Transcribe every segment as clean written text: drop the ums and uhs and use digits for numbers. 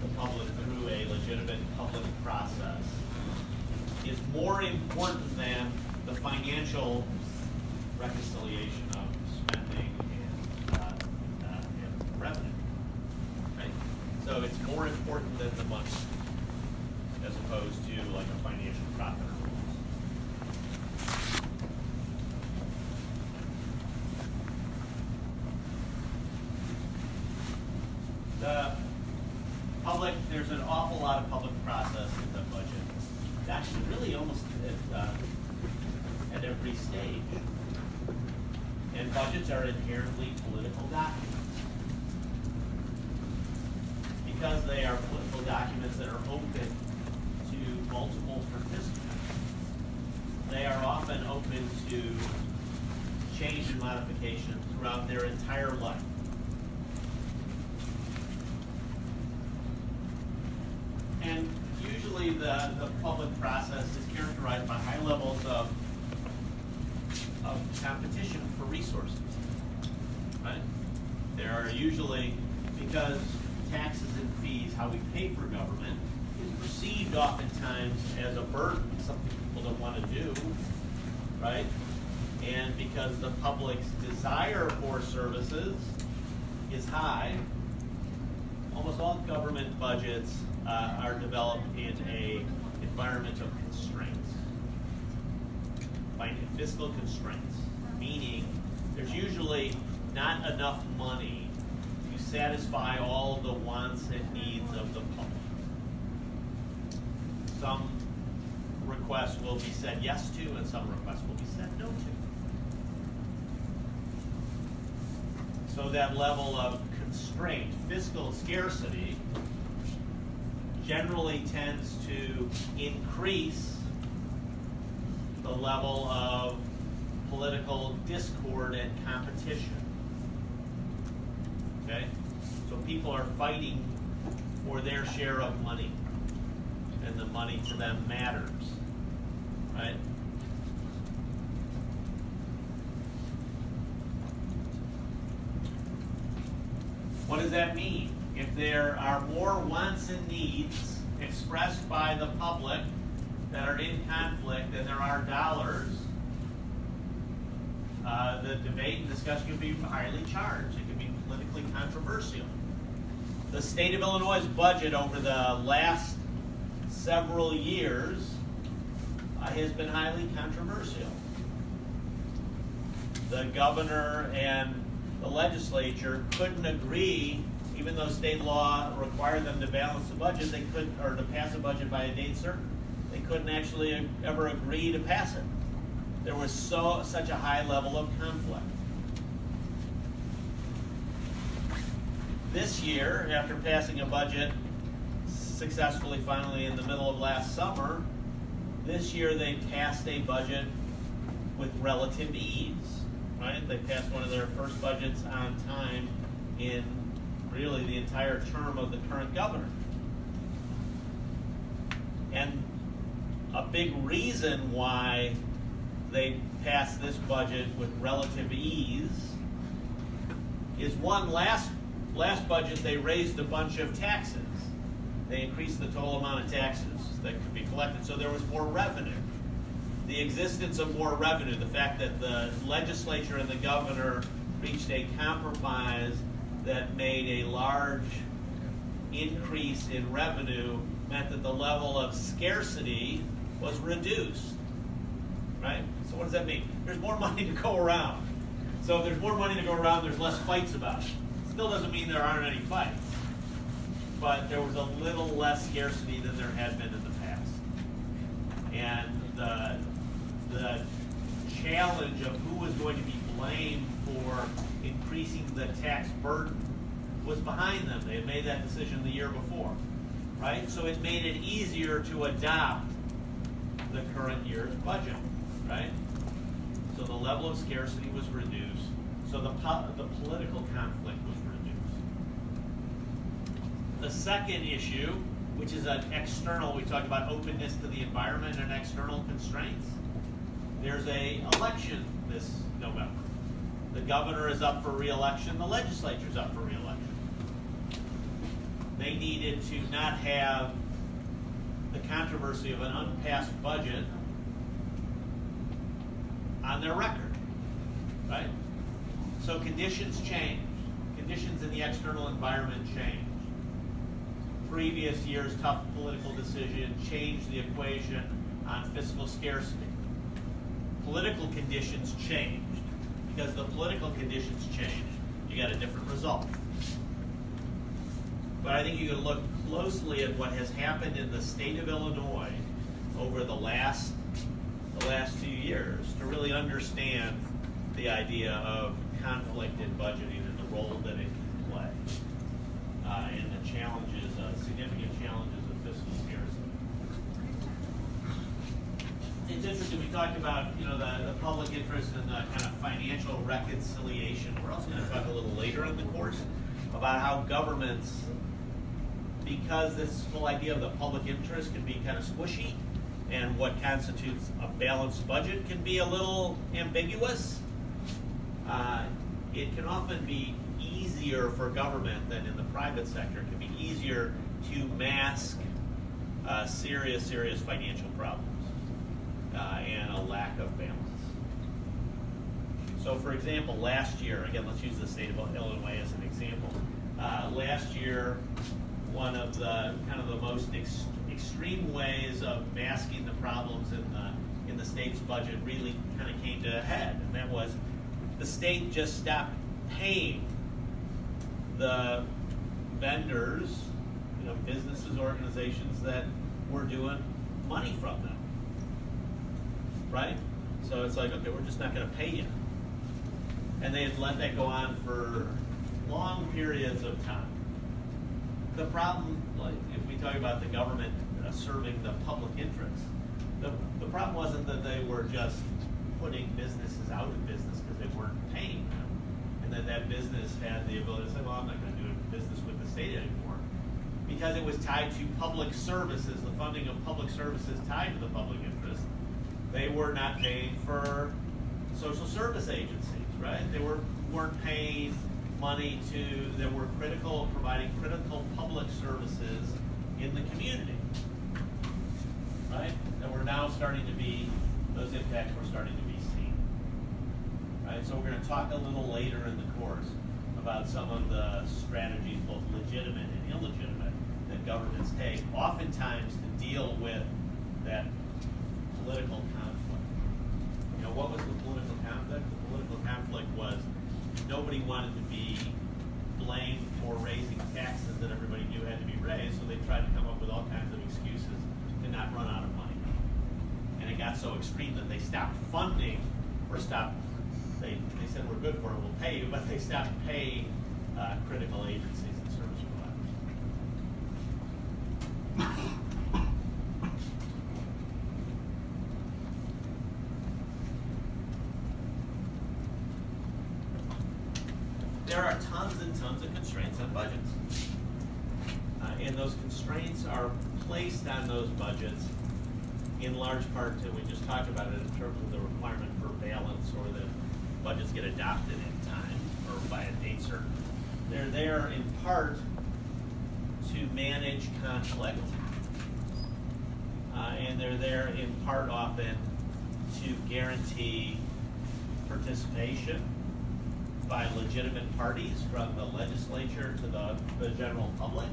the public through a legitimate public process is more important than the financial reconciliation of spending and revenue. Right? So it's more important than the money, as opposed to like a financial profit or loss. The public, there's an awful lot of public process in the budget. Actually, really almost at every stage. And budgets are inherently political documents. Because they are political documents that are open to multiple participants, they are often open to change and modification throughout their entire life. And usually the public process is characterized by high levels of competition for resources, right? There are usually, because taxes and fees, how we pay for government, is perceived oftentimes as a burden, something people don't want to do, right? And because the public's desire for services is high, almost all government budgets are developed in an environment of constraints, by fiscal constraints, meaning there's usually not enough money to satisfy all the wants and needs of the public. Some requests will be said yes to, and some requests will be said no to. So that level of constraint, fiscal scarcity, generally tends to increase the level of political discord and competition. Okay? So people are fighting for their share of money, and the money to them matters. Right? What does that mean? If there are more wants and needs expressed by the public that are in conflict than there are dollars, the debate and discussion can be highly charged. It can be politically controversial. The state of Illinois' budget over the last several years has been highly controversial. The governor and the legislature couldn't agree, even though state law required them to balance the budget, they couldn't, or to pass a budget by a date certain. They couldn't actually ever agree to pass it. There was such a high level of conflict. This year, after passing a budget successfully finally in the middle of last summer, this year they passed a budget with relative ease. Right? They passed one of their first budgets on time in really the entire term of the current governor. And a big reason why they passed this budget with relative ease is one, last budget they raised a bunch of taxes. They increased the total amount of taxes that could be collected, so there was more revenue. The existence of more revenue, the fact that the legislature and the governor reached a compromise that made a large increase in revenue meant that the level of scarcity was reduced, right? So what does that mean? There's more money to go around. So if there's more money to go around, there's less fights about it. Still doesn't mean there aren't any fights, but there was a little less scarcity than there had been in the past. And the challenge of who was going to be blamed for increasing the tax burden was behind them. They had made that decision the year before, right? So it made it easier to adopt the current year's budget, right? So the level of scarcity was reduced. So the political conflict was reduced. The second issue, which is an external, we talk about openness to the environment and external constraints. There's an election this November. The governor is up for re-election. The legislature is up for re-election. they needed to not have the controversy of an unpassed budget on their record, right? So conditions changed. Conditions in the external environment changed. Previous year's tough political decision changed the equation on fiscal scarcity. Political conditions changed. Because the political conditions changed, you got a different result. But I think you can look closely at what has happened in the state of Illinois over the last few years to really understand the idea of conflict in budgeting and the role that it can play, and the challenges, significant challenges of fiscal scarcity. It's interesting, we talked about, the public interest and the kind of financial reconciliation. We're also going to talk a little later in the course about how governments, because this whole idea of the public interest can be kind of squishy, and what constitutes a balanced budget can be a little ambiguous, it can often be easier for government than in the private sector. It can be easier to mask serious financial problems and a lack of balance. So for example, last year, again, let's use the state of Illinois as an example. Last year, one of the kind of the most extreme ways of masking the problems in the state's budget really kind of came to a head, and that was the state just stopped paying the vendors, businesses, organizations that were doing money from them, right? So it's like, okay, we're just not going to pay you. And they had let that go on for long periods of time. The problem, like if we talk about the government serving the public interest, the problem wasn't that they were just putting businesses out of business because they weren't paying them, and then that business had the ability to say, well, I'm not going to do business with the state anymore, because it was tied to public services, the funding of public services tied to the public interest. They were not paying for social service agencies, right? They weren't paying money that were providing critical public services in the community, right? That were now starting to be, those impacts were starting to be seen, right? So we're going to talk a little later in the course about some of the strategies, both legitimate and illegitimate, that governments take, oftentimes to deal with that political conflict. What was the political conflict? The political conflict was nobody wanted to be blamed for raising taxes that everybody knew had to be raised, so they tried to come up with all kinds of excuses to not run out of money. And it got so extreme that they stopped funding, or they said, we're good for it, we'll pay you, but they stopped paying critical agencies and service providers. There are tons and tons of constraints on budgets. And those constraints are placed on those budgets in large part, we just talked about it in terms of the requirement for balance, or that budgets get adopted in time or by a date certain. They're there in part to manage conflict, and they're there in part often to guarantee participation by legitimate parties, from the legislature to the general public.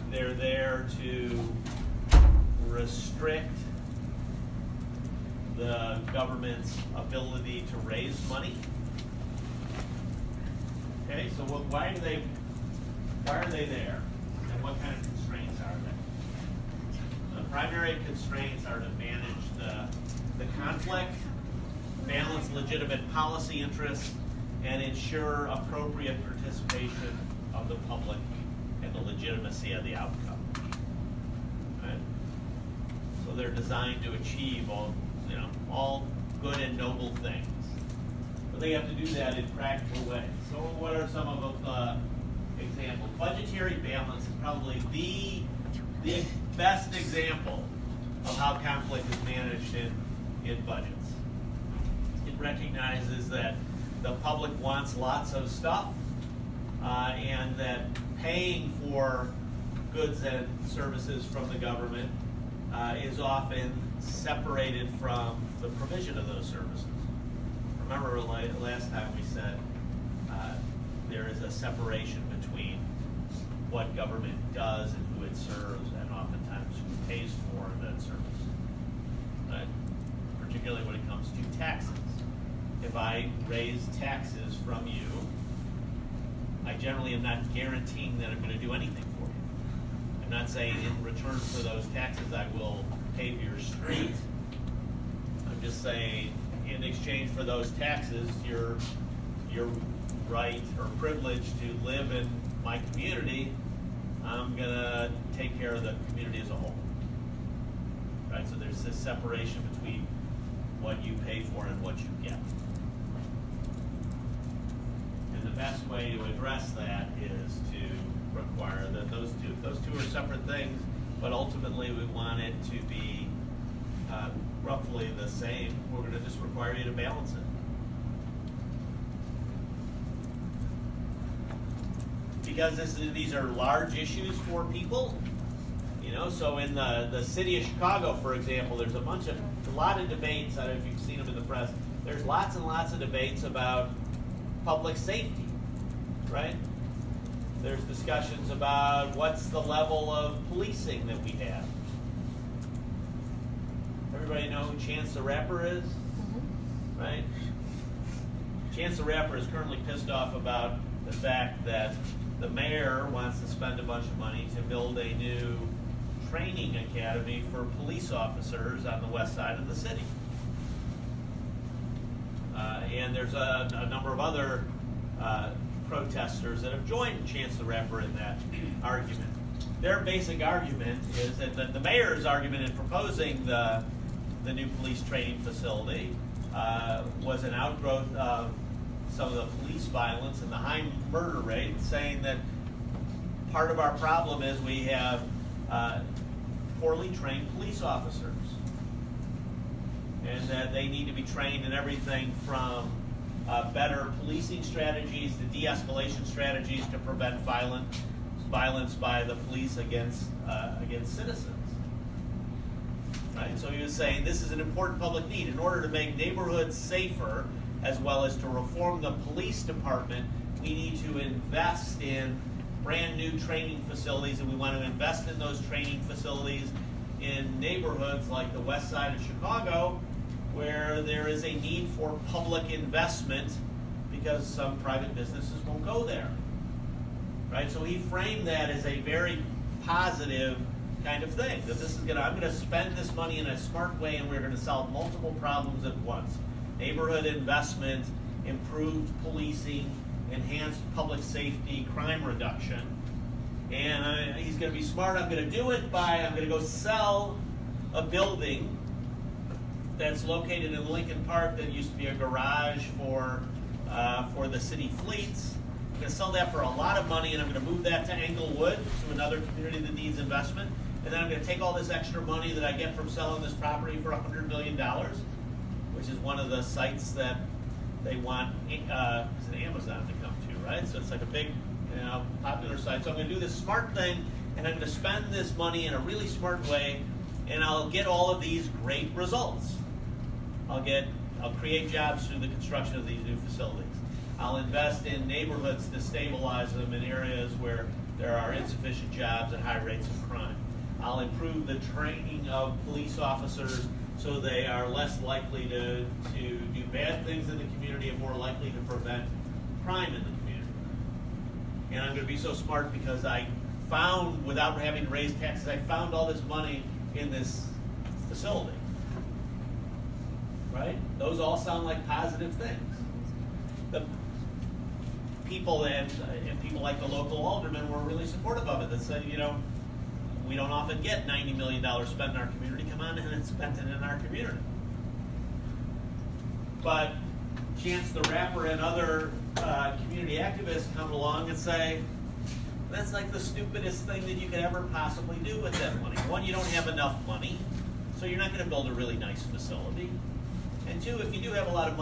They're there to restrict the government's ability to raise money. Okay, so why are they there, and what kind of constraints are they? The primary constraints are to manage the conflict, balance legitimate policy interests, and ensure appropriate participation of the public and the legitimacy of the outcome. Right? So they're designed to achieve all good and noble things. But they have to do that in practical ways. So what are some of the examples? Budgetary balance is probably the best example of how conflict is managed in budgets. It recognizes that the public wants lots of stuff, and that paying for goods and services from the government is often separated from the provision of those services. Remember last time we said there is a separation between what government does and who it serves, and oftentimes who pays for that service. Particularly when it comes to taxes. If I raise taxes from you, I generally am not guaranteeing that I'm going to do anything for you. I'm not saying in return for those taxes I will pave your street. I'm just saying in exchange for those taxes, your right or privilege to live in my community, I'm going to take care of the community as a whole. Right? So there's this separation between what you pay for and what you get. And the best way to address that is to require that those two are separate things, but ultimately we want it to be roughly the same. We're going to just require you to balance it. Because these are large issues for people, so in the city of Chicago, for example, there's a lot of debates. I don't know if you've seen them in the press. There's lots and lots of debates about public safety, right? There's discussions about what's the level of policing that we have. Everybody know who Chance the Rapper is? Mm-hmm. Right? Chance the Rapper is currently pissed off about the fact that the mayor wants to spend a bunch of money to build a new training academy for police officers on the west side of the city. And there's a number of other protesters that have joined Chance the Rapper in that argument. Their basic argument is that the mayor's argument in proposing the new police training facility was an outgrowth of some of the police violence and the high murder rate, saying that part of our problem is we have poorly trained police officers, and that they need to be trained in everything from better policing strategies to de-escalation strategies to prevent violence by the police against citizens. Right? So he was saying this is an important public need. In order to make neighborhoods safer, as well as to reform the police department, we need to invest in brand new training facilities, and we want to invest in those training facilities in neighborhoods like the west side of Chicago, where there is a need for public investment because some private businesses won't go there. Right? So he framed that as a very positive kind of thing, that I'm going to spend this money in a smart way, and we're going to solve multiple problems at once. Neighborhood investment, improved policing, enhanced public safety, crime reduction. And he's going to be smart. I'm going to do it I'm going to go sell a building that's located in Lincoln Park that used to be a garage for the city fleets. I'm going to sell that for a lot of money, and I'm going to move that to Englewood, to another community that needs investment. And then I'm going to take all this extra money that I get from selling this property for $100 million, which is one of the sites that they want Amazon to come to, right? So it's like a big, popular site. So I'm going to do this smart thing, and I'm going to spend this money in a really smart way, and I'll get all of these great results. I'll create jobs through the construction of these new facilities. I'll invest in neighborhoods to stabilize them in areas where there are insufficient jobs and high rates of crime. I'll improve the training of police officers so they are less likely to do bad things in the community and more likely to prevent crime in the community. And I'm going to be so smart because I found, without having to raise taxes, I found all this money in this facility. Right? Those all sound like positive things. The people and people like the local aldermen were really supportive of it. That said, we don't often get $90 million spent in our community. Come on in and spend it in our community. But Chance the Rapper and other community activists come along and say, that's like the stupidest thing that you could ever possibly do with that money. One, you don't have enough money, so you're not going to build a really nice facility. And two, if you do have a lot of money,